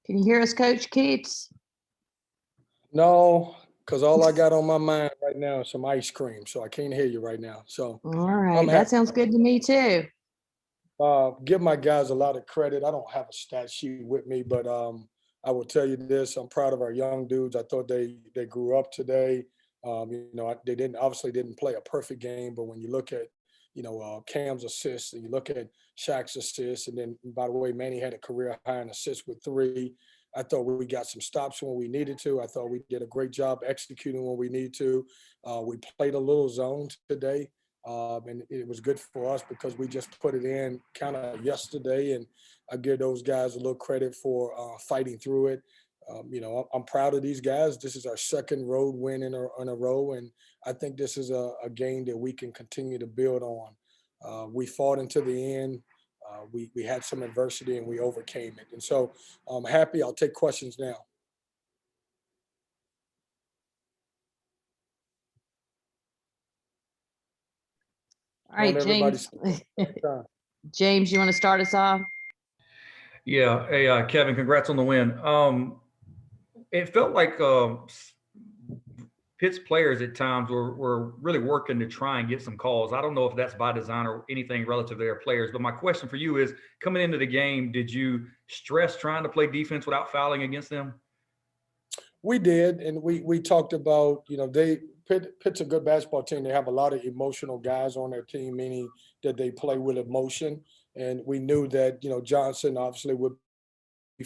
Can you hear us, Coach Keatts? No, because all I got on my mind right now is some ice cream, so I can't hear you right now. So all right, that sounds good to me too. Give my guys a lot of credit. I don't have a stat sheet with me, but I will tell you this: I'm proud of our young dudes. I thought they grew up today. They obviously didn't play a perfect game, but when you look at Cam's assists and you look at Shaq's assists, and then by the way, Manny had a career high in assists with 3. I thought we got some stops when we needed to. I thought we did a great job executing when we need to. We played a little zone today. And it was good for us because we just put it in kind of yesterday, and I give those guys a little credit for fighting through it. I'm proud of these guys. This is our second road win in a row, and I think this is a game that we can continue to build on. We fought into the end. We had some adversity, and we overcame it. And so I'm happy. I'll take questions now. All right, James. James, you want to start us off? Yeah. Hey, Kevin, congrats on the win. It felt like Pitt's players at times were really working to try and get some calls. I don't know if that's by design or anything relative to their players, but my question for you is, coming into the game, did you stress trying to play defense without fouling against them? We did, and we talked about, Pitt's a good basketball team. They have a lot of emotional guys on their team, meaning that they play with emotion. And we knew that, Johnson obviously would be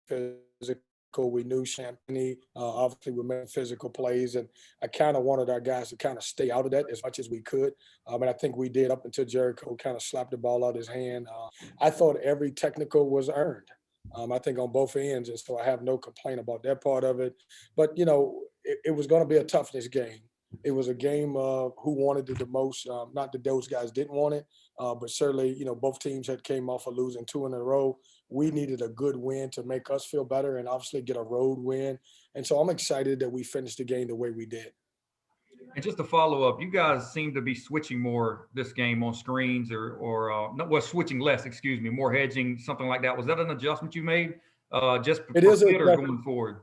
physical. We knew Champagne obviously would make physical plays. And I kind of wanted our guys to kind of stay out of that as much as we could. And I think we did up until Jericho kind of slapped the ball out of his hand. I thought every technical was earned. I think on both ends, and so I have no complaint about that part of it. But, it was going to be a toughness game. It was a game of who wanted it the most. Not that those guys didn't want it, but certainly, both teams had came off of losing 2 in a row. We needed a good win to make us feel better and obviously get a road win. And so I'm excited that we finished the game the way we did. And just to follow up, you guys seem to be switching more this game on screens switching less, more hedging, something like that. Was that an adjustment you made just for hitters going forward?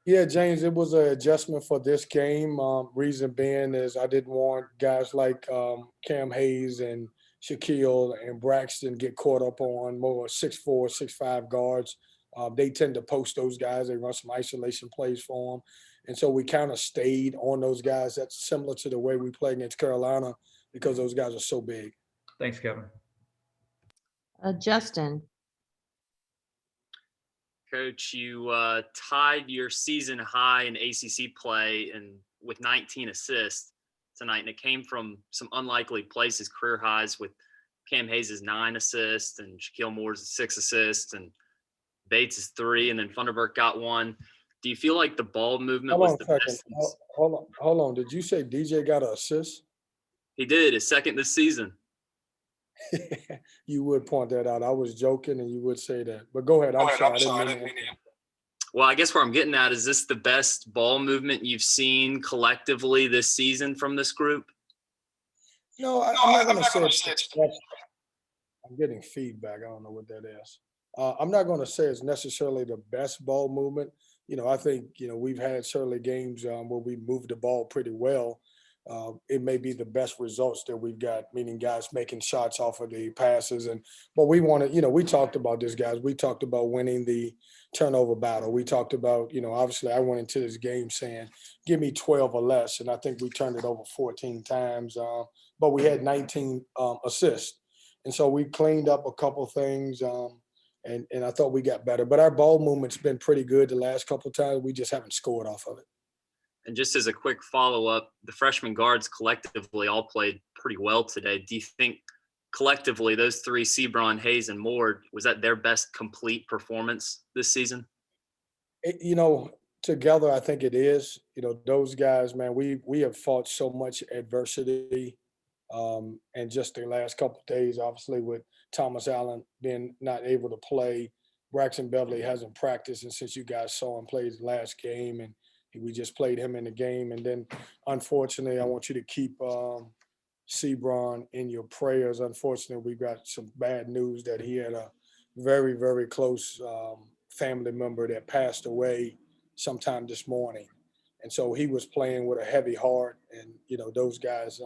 Yeah, James, it was an adjustment for this game. Reason being is I didn't want guys like Cam Hayes and Shaquille and Braxton get caught up on more 6'4", 6'5" guards. They tend to post those guys. They run some isolation plays for them. And so we kind of stayed on those guys. That's similar to the way we play against Carolina because those guys are so big. Thanks, Kevin. Justin. Coach, you tied your season high in ACC play and with 19 assists tonight, and it came from some unlikely places, career highs with Cam Hayes' 9 assists and Shaquille Moore's 6 assists and Bates' 3, and then Funderburk got 1. Do you feel like the ball movement was the best? Hold on. Did you say DJ got an assist? He did, his second this season. You would point that out. I was joking, and you would say that. But go ahead. I'm sorry. Well, I guess where I'm getting at is this the best ball movement you've seen collectively this season from this group? No, I'm not going to say it's I'm getting feedback. I don't know what that is. I'm not going to say it's necessarily the best ball movement. I think, we've had certainly games where we moved the ball pretty well. It may be the best results that we've got, meaning guys making shots off of the passes. But we wanted, we talked about this, guys. We talked about winning the turnover battle. We talked about, obviously I went into this game saying, give me 12 or less. And I think we turned it over 14 times, but we had 19 assists. And so we cleaned up a couple things, and I thought we got better. But our ball movement's been pretty good the last couple of times. We just haven't scored off of it. And just as a quick follow-up, the freshman guards collectively all played pretty well today. Do you think collectively those 3, Sebron, Hayes, and Moore, was that their best complete performance this season? Together I think it is. Those guys, man, we have fought so much adversity. And just the last couple of days, obviously, with Thomas Allen being not able to play, Braxton Beverly hasn't practiced, and since you guys saw him play his last game, and we just played him in the game. And then, unfortunately, I want you to keep Sebron in your prayers. Unfortunately, we got some bad news that he had a very, very close family member that passed away sometime this morning. And so he was playing with a heavy heart. And, you know, those guys,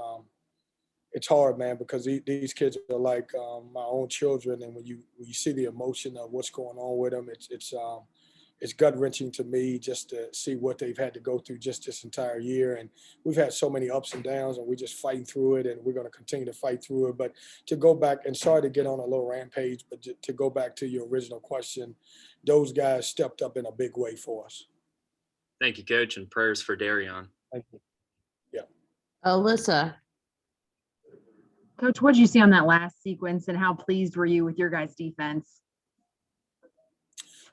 it's hard, man, because these kids are like my own children. And when you see the emotion of what's going on with them, it's gut wrenching to me just to see what they've had to go through just this entire year. And we've had so many ups and downs, and we're just fighting through it, and we're going to continue to fight through it. But to go back, and sorry to get on a little rampage, but to go back to your original question, those guys stepped up in a big way for us. Thank you, Coach, and prayers for Darion. Thank you. Yeah. Alyssa. Coach, what did you see on that last sequence, and how pleased were you with your guys' defense?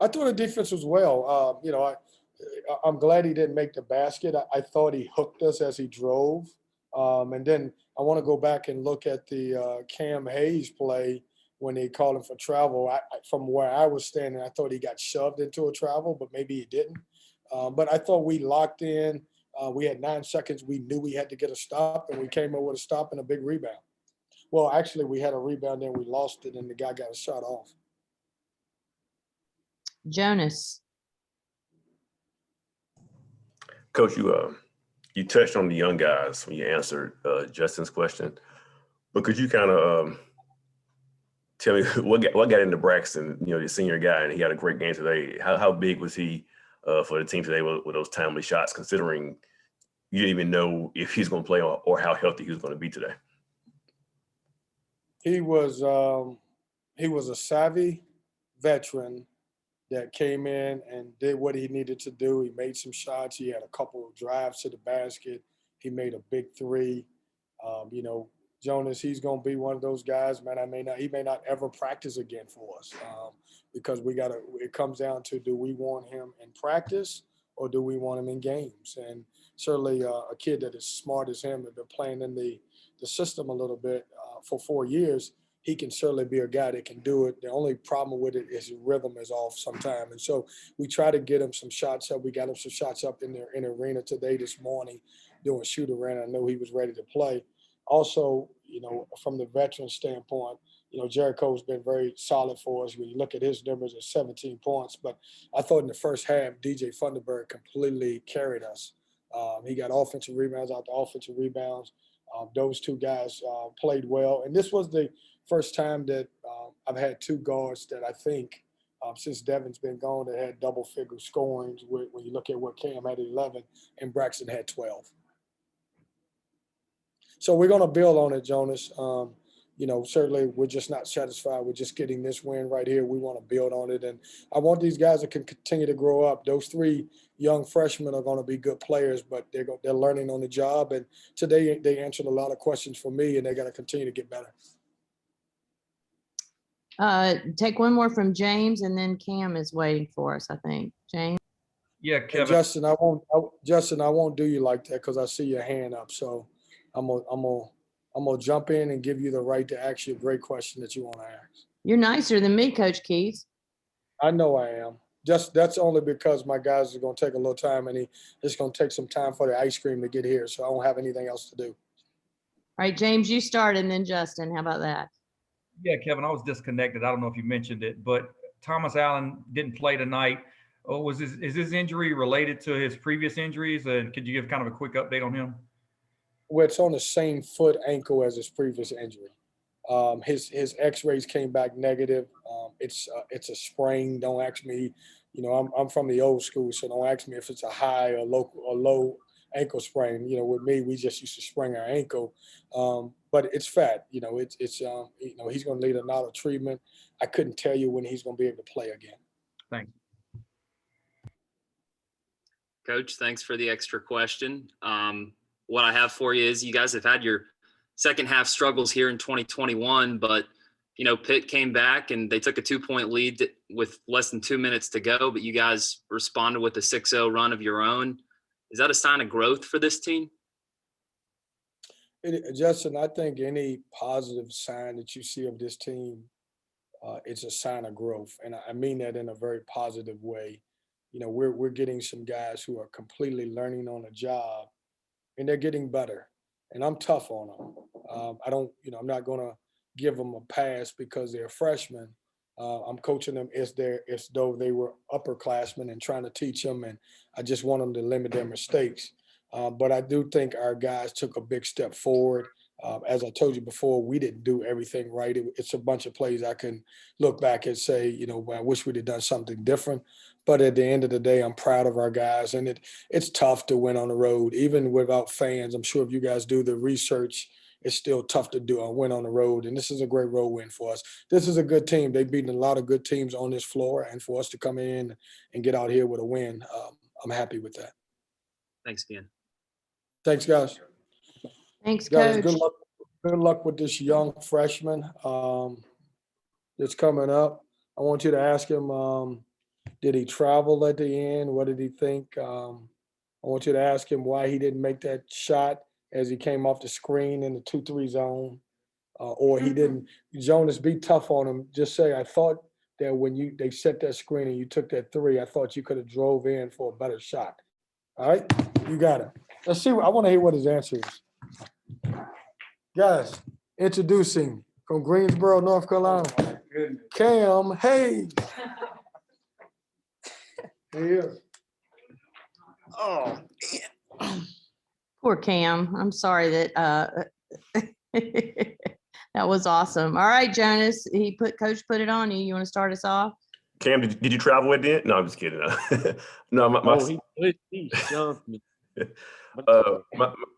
I thought the defense was well. You know, I'm glad he didn't make the basket. I thought he hooked us as he drove. And then I want to go back and look at the Cam Hayes play when they called him for travel. From where I was standing, I thought he got shoved into a travel, but maybe he didn't. But I thought we locked in. We had 9 seconds. We knew we had to get a stop, and we came up with a stop and a big rebound. Well, actually, we had a rebound, then we lost it, and the guy got a shot off. Jonas. Coach, you touched on the young guys when you answered Justin's question, but could you kind of tell me what got into Braxton, you know, the senior guy, and he had a great game today. How big was he for the team today with those timely shots, considering you didn't even know if he's going to play or how healthy he was going to be today? He was a savvy veteran that came in and did what he needed to do. He made some shots. He had a couple of drives to the basket. He made a big three. You know, Jonas, he's going to be one of those guys, man. He may not ever practice again for us because it comes down to, do we want him in practice or do we want him in games? And certainly a kid that is smart as him, has been playing in the system a little bit for 4 years, he can certainly be a guy that can do it. The only problem with it is his rhythm is off sometime. And so we try to get him some shots up. We got him some shots up in the arena today, this morning, doing shoot around. I know he was ready to play. Also, you know, from the veteran standpoint, you know, Jericho's been very solid for us. When you look at his numbers, at 17 points. But I thought in the first half, DJ Funderburk completely carried us. He got offensive rebounds out the offensive rebounds. Those two guys played well. And this was the first time that I've had 2 guards that I think since Devin's been gone that had double-figure scorings when you look at what Cam had 11 and Braxton had 12. So we're going to build on it, Jonas. You know, certainly we're just not satisfied with just getting this win right here. We want to build on it. And I want these guys to continue to grow up. Those 3 young freshmen are going to be good players, but they're learning on the job. And today they answered a lot of questions for me, and they're going to continue to get better. Take one more from James, and then Cam is waiting for us, I think. James. Yeah, Kevin. Justin, I won't do you like that because I see your hand up. So I'm gonna jump in and give you the right to ask you a great question that you want to ask. You're nicer than me, Coach Keatts. I know I am. That's only because my guys are gonna take a little time, and it's gonna take some time for the ice cream to get here. So I don't have anything else to do. All right, James, you start, and then Justin. How about that? Yeah, Kevin, I was disconnected. I don't know if you mentioned it, but Thomas Allen didn't play tonight. Is his injury related to his previous injuries? And could you give kind of a quick update on him? Well, it's on the same foot ankle as his previous injury. His X-rays came back negative. It's a sprain. Don't ask me. You know, I'm from the old school, so don't ask me if it's a high or low ankle sprain. You know, with me, we just used to sprain our ankle. But it's fat. You know, it's you know, he's going to need a lot of treatment. I couldn't tell you when he's going to be able to play again. Thanks. Coach, thanks for the extra question. What I have for you is you guys have had your second half struggles here in 2021, but you know, Pitt came back and they took a 2-point lead with less than 2 minutes to go, but you guys responded with a 6-0 run of your own. Is that a sign of growth for this team? Justin, I think any positive sign that you see of this team, it's a sign of growth. And I mean that in a very positive way. You know, we're getting some guys who are completely learning on the job, and they're getting better. and I'm tough on them. I don't, I'm not going to give them a pass because they're freshmen. I'm coaching them as though they were upperclassmen and trying to teach them, and I just want them to limit their mistakes. But I do think our guys took a big step forward. As I told you before, we didn't do everything right. It's a bunch of plays I can look back and say, I wish we'd have done something different. But at the end of the day, I'm proud of our guys, and it's tough to win on the road, even without fans. I'm sure if you guys do the research, it's still tough to do a win on the road, and this is a great road win for us. This is a good team. They've beaten a lot of good teams on this floor, and for us to come in and get out here with a win, I'm happy with that. Thanks again. Thanks, guys. Thanks, Guys, Coach. good luck with this young freshman that's coming up. I want you to ask him, did he travel at the end? What did he think? I want you to ask him why he didn't make that shot as he came off the screen in the 2-3 zone, or he didn't. Jonas, be tough on him. Just say, I thought that when they set that screen and you took that 3, I thought you could have drove in for a better shot. All right, you got it. Let's see. I want to hear what his answer is. Guys, introducing from Greensboro, North Carolina, Cam Hayes. Here he is. Oh, Poor Cam. I'm sorry that that was awesome. All right, Jonas, Coach put it on you. You want to start us off? Cam, did you travel at the end? No, I'm just kidding. No, he shoved me.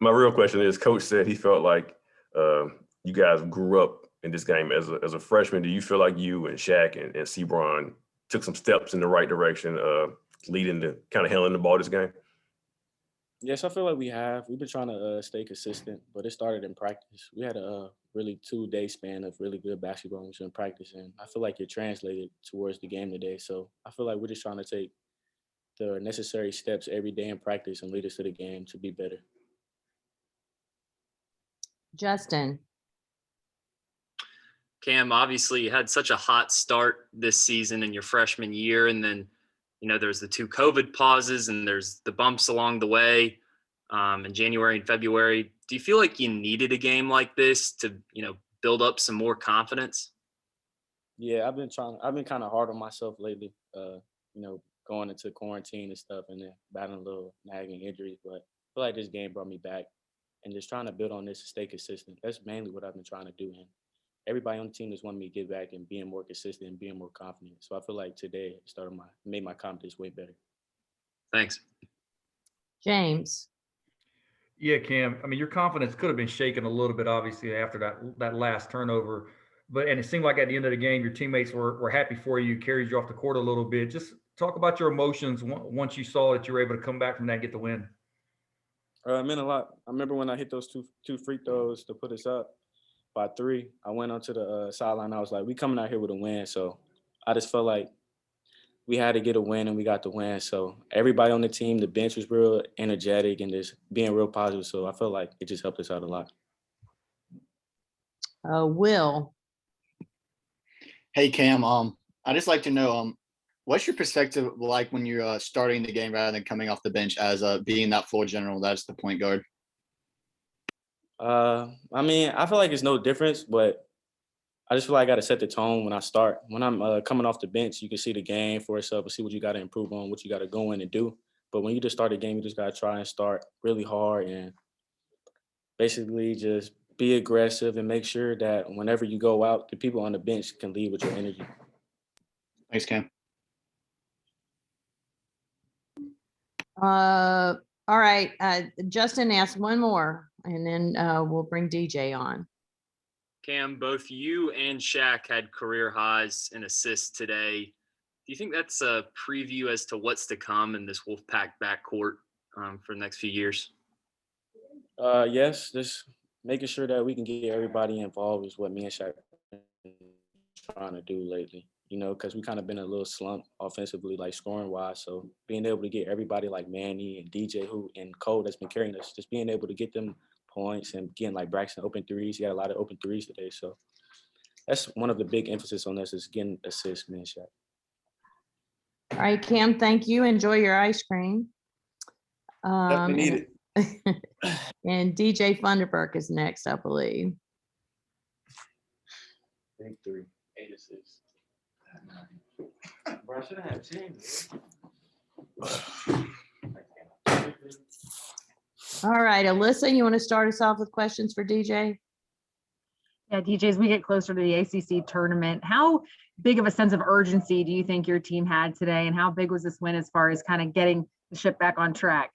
My real question is, Coach said he felt like you guys grew up in this game as a freshman. Do you feel like you and Shaq and Sebron took some steps in the right direction, leading to kind of handling the ball this game? Yes, I feel like we have. We've been trying to stay consistent, but it started in practice. We had a really 2-day span of really good basketball in practice, and I feel like it translated towards the game today. So I feel like we're just trying to take the necessary steps every day in practice and lead us to the game to be better. Justin. Cam, obviously you had such a hot start this season in your freshman year, and then there's the 2 COVID pauses and there's the bumps along the way in January and February. Do you feel like you needed a game like this to build up some more confidence? Yeah, I've been kind of hard on myself lately, going into quarantine and stuff and then battling a little nagging injuries, but I feel like this game brought me back and just trying to build on this and stay consistent. That's mainly what I've been trying to do. And everybody on the team just wanted me to get back and being more consistent and being more confident. So I feel like today made my confidence way better. Thanks. James. Yeah, Cam. I mean, your confidence could have been shaken a little bit, obviously, after that last turnover. And it seemed like at the end of the game, your teammates were happy for you, carried you off the court a little bit. Just talk about your emotions once you saw that you were able to come back from that and get the win. It meant a lot. I remember when I hit those two free throws to put us up by 3. I went onto the sideline. I was like, we coming out here with a win. So I just felt like we had to get a win, and we got the win. So everybody on the team, the bench was real energetic and just being real positive. So I felt like it just helped us out a lot. Will. Hey, Cam. I just like to know, what's your perspective like when you're starting the game rather than coming off the bench as being that floor general? That's the point guard. I mean, I feel like it's no difference, but I just feel like I got to set the tone when I start. When I'm coming off the bench, you can see the game for itself and see what you got to improve on, what you got to go in and do. But when you just start a game, you just got to try and start really hard and basically just be aggressive and make sure that whenever you go out, the people on the bench can lead with your energy. Thanks, Cam. All right. Justin asked one more, and then we'll bring DJ on. Cam, both you and Shaq had career highs in assists today. Do you think that's a preview as to what's to come in this Wolfpack backcourt for the next few years? Yes, just making sure that we can get everybody involved is what me and Shaq are trying to do lately. Because we kind of been in a little slump offensively, like scoring wise. So being able to get everybody like Manny and DJ and Cole that's been carrying us, just being able to get them points and getting like Braxton open threes. He got a lot of open threes today. So that's one of the big emphasis on us is getting assists, man, Shaq. All right, Cam, thank you. Enjoy your ice cream. Definitely need it. And DJ Funderburk is next, I believe. Big 3, 8 assists. Bro, I should have had 10. All right, Alyssa, you want to start us off with questions for DJ? Yeah, DJ, as we get closer to the ACC tournament, how big of a sense of urgency do you think your team had today? And how big was this win as far as kind of getting the ship back on track?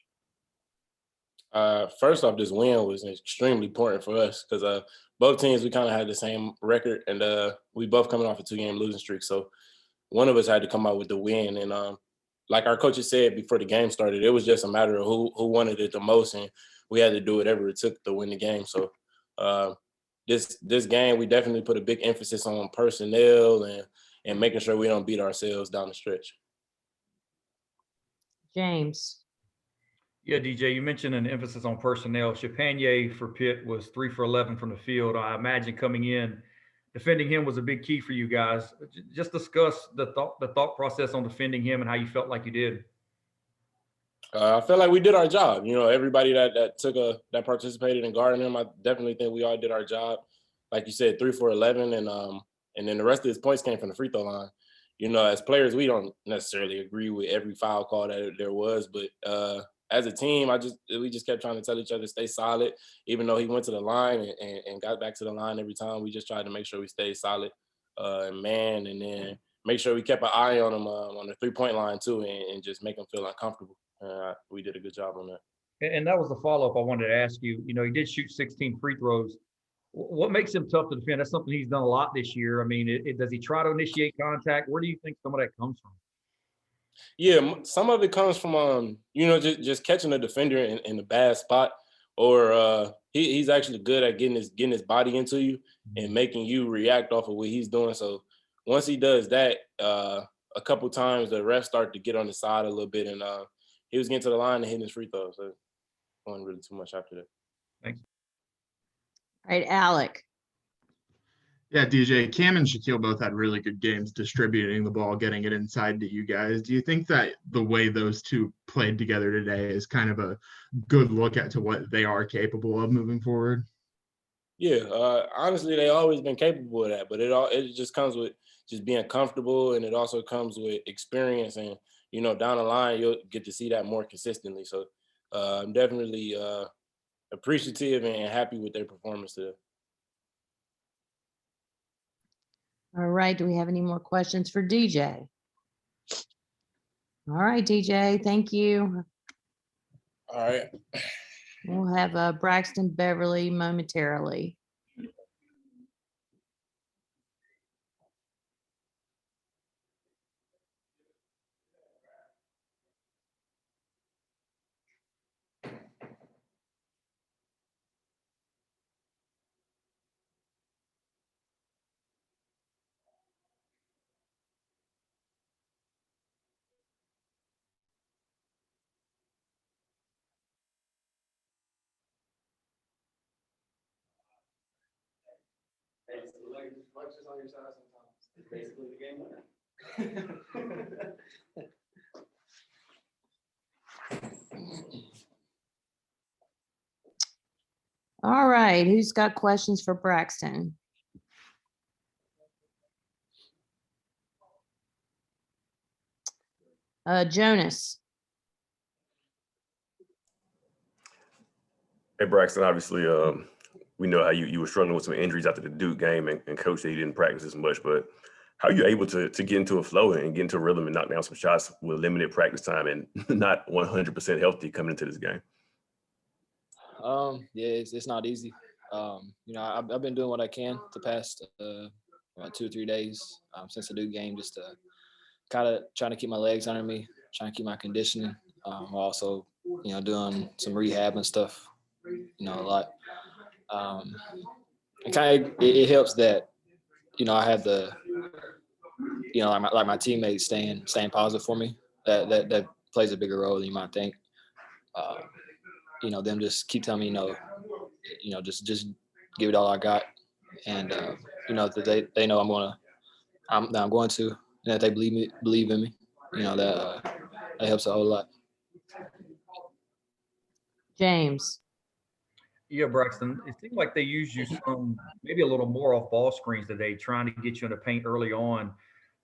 First off, this win was extremely important for us because both teams, we kind of had the same record, and we both coming off a 2-game losing streak. So one of us had to come out with the win. And like our coaches said before the game started, it was just a matter of who wanted it the most, and we had to do whatever it took to win the game. So this game, we definitely put a big emphasis on personnel and making sure we don't beat ourselves down the stretch. James. Yeah, DJ, you mentioned an emphasis on personnel. Chapanier for Pitt was 3 for 11 from the field. I imagine coming in, defending him was a big key for you guys. Just discuss the thought process on defending him and how you felt like you did. I felt like we did our job. You know, everybody that participated in guarding him, I definitely think we all did our job. Like you said, 3 for 11, and then the rest of his points came from the free throw line. You know, as players, we don't necessarily agree with every foul call that there was, but as a team, we just kept trying to tell each other stay solid. Even though he went to the line and got back to the line every time, we just tried to make sure we stayed solid, and then make sure we kept an eye on him on the 3-point line too, and just make him feel uncomfortable. We did a good job on that. And that was the follow-up I wanted to ask you. You know, he did shoot 16 free throws. What makes him tough to defend? That's something he's done a lot this year. I mean, does he try to initiate contact? Where do you think some of that comes from? Yeah, some of it comes from just catching a defender in a bad spot, or he's actually good at getting his body into you and making you react off of what he's doing. So once he does that, a couple times the refs start to get on the side a little bit, and he was getting to the line and hitting his free throws. So it wasn't really too much after that. Thanks. All right, Alec. Yeah, DJ, Cam and Shaquille both had really good games distributing the ball, getting it inside to you guys. Do you think that the way those two played together today is kind of a good look at to what they are capable of moving forward? Yeah, honestly, they always been capable of that, but it just comes with just being comfortable, and it also comes with experience, and down the line you'll get to see that more consistently. So I'm definitely appreciative and happy with their performance today. All right, do we have any more questions for DJ? All right, DJ, thank you. All right. We'll have Braxton Beverly momentarily. On your side sometimes. It's basically the game winner. All right, who's got questions for Braxton? Jonas. Hey, Braxton, obviously, we know how you were struggling with some injuries after the Duke game, and Coach said you didn't practice as much, but how are you able to get into a flow and get into a rhythm and knock down some shots with limited practice time and not 100% healthy coming into this game? Yeah, it's not easy. I've been doing what I can the past 2 or 3 days since the Duke game, just to kind of trying to keep my legs under me, trying to keep my conditioning. Also, doing some rehab and stuff, a lot. It helps that, I have the, like my teammates staying positive for me. That plays a bigger role than you might think. Them just keep telling me, just give it all I got, and that they know I'm going to, and that they believe in me. That helps a whole lot. James. Yeah, Braxton, it seemed like they used you maybe a little more off ball screens today, trying to get you in the paint early on.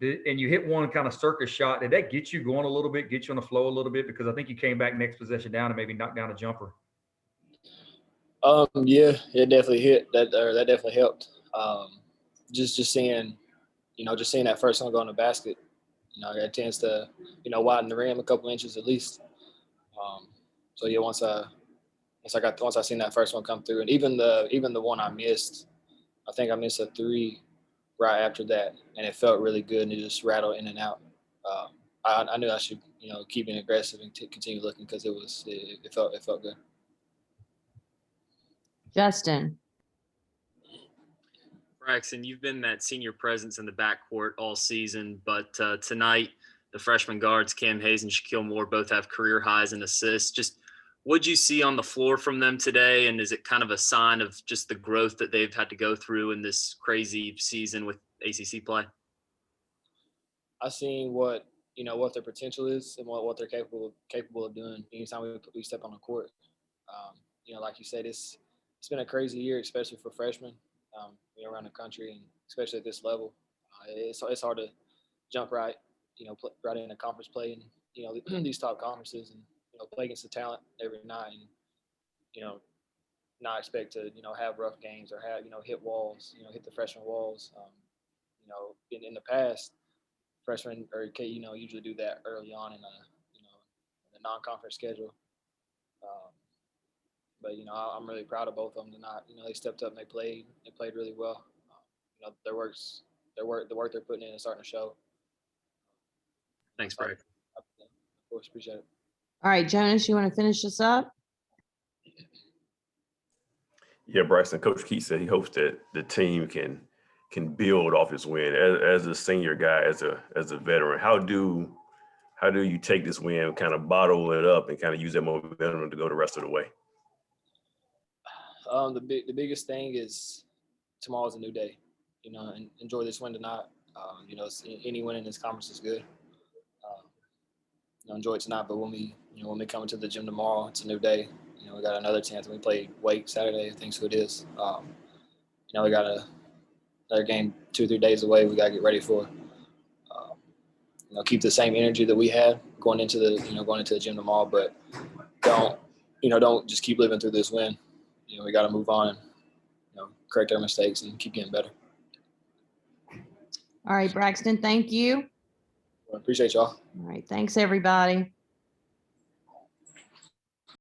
And you hit one kind of circus shot. Did that get you going a little bit, get you on the flow a little bit? Because I think you came back next possession down and maybe knocked down a jumper. Yeah, it definitely hit. That definitely helped. Just seeing, just seeing that first one go in the basket, I got a chance to, widen the rim a couple inches at least. So yeah, once I seen that first one come through, and even the one I missed, I think I missed a three right after that, and it felt really good, and it just rattled in and out. I knew I should, keep being aggressive and continue looking because it felt good. Justin. Braxton, you've been that senior presence in the backcourt all season, but tonight the freshman guards Cam Hayes and Shaquille Moore both have career highs in assists. Just what'd you see on the floor from them today, and is it kind of a sign of just the growth that they've had to go through in this crazy season with ACC play? I seen what their potential is and what they're capable of doing anytime we step on the court. Like you said, it's been a crazy year, especially for freshmen. Around the country, and especially at this level, it's hard to jump right into conference play and these top conferences, and play against the talent every night, and not expect to have rough games or have hit walls, hit the freshman walls. In the past, freshmen or usually do that early on in a non-conference schedule. But I'm really proud of both of them tonight. They stepped up and they played really well. The work they're putting in is starting to show. Thanks, Brad. Of course, appreciate it. All right, Jonas, you want to finish this up? Yeah, Braxton, Coach Keatts said he hopes that the team can build off his win. As a senior guy, as a veteran, how do you take this win, kind of bottle it up, and kind of use that momentum to go the rest of the way? The biggest thing is tomorrow's a new day, and enjoy this win tonight. Any win in this conference is good. Enjoy it tonight, but when we come into the gym tomorrow, it's a new day. We got another chance. We played Wake Saturday, I think so it is. We got another game 2-3 days away. We got to get ready for. Keep the same energy that we had going into the gym tomorrow, but don't just keep living through this win. We got to move on and correct our mistakes and keep getting better. All right, Braxton, thank you. Well, appreciate y'all. All right, thanks everybody.